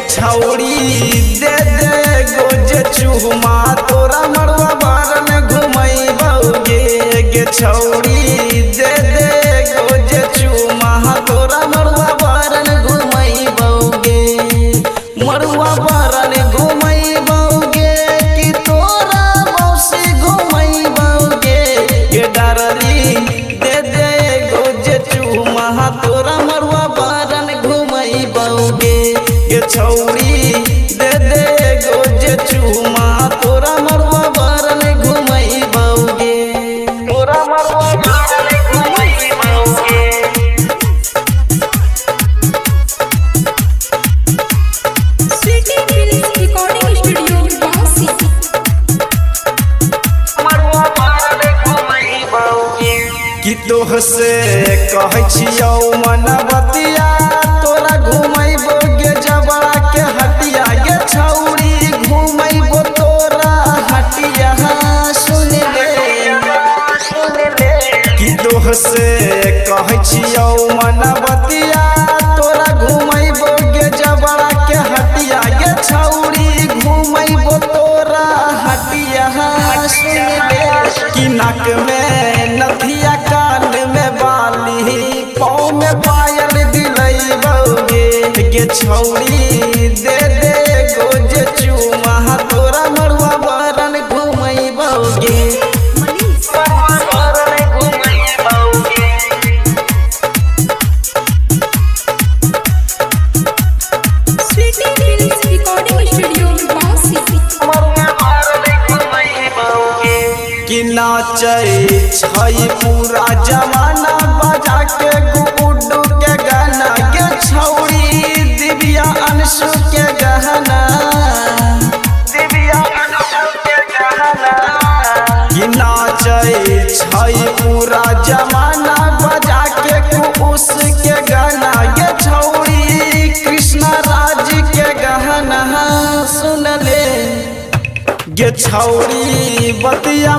छौड़ी दे दे गोज चुमा तोरा मड़वा बार में घुमैबौगे गे छौड़ी दे दे गोज चुमा तोरा मड़वा बार में घुमैबौगे मड़वा बार में घुमैबौगे कि तोरा मौसी घुमैबौगे गे डारली दे दे गोज चुमा तोरा मड़वा बार में घुमैबौगे छौड़ी दे दे गोज चुमा तोरा मड़वा बार में घुमैबौगे तोरा मड़वा बार में घुमैबौगे स्वीटी फिल्म्स रिकॉर्डिंग स्टूडियो बासी मड़वा बार में घुमैबौगे कि तोह से कहै छियौ मनबतिया तोरा घुमैबौगे जबड़ा के हटिया गे छौड़ी घुमैबो तोरा हटिया सुन ले कि तोह से कहै छियौ मनबतिया तोरा घुमैबौगे जबड़ा के हटिया गे छौड़ी घुमैबो तोरा हटिया सुन ले कि नाक में नथिया कान में बाली पाँव में पायल दिलैबौगे गे छौड़ी दे दे गोज चुमा तोरा मड़वा बारन घुमैबौगे स्वीटी फिल्म्स रिकॉर्डिंग स्टूडियो बासी कि नाचै छै पूरा जमाना बजा के गुड्डू के गाना गे छौड़ी दिव्या अंशु के गहना कि नाचै छै पूरा जमाना बजा के कुश के गाना गे छौड़ी कृष्णा राज के गहना सुन ले गे छौड़ी बतिया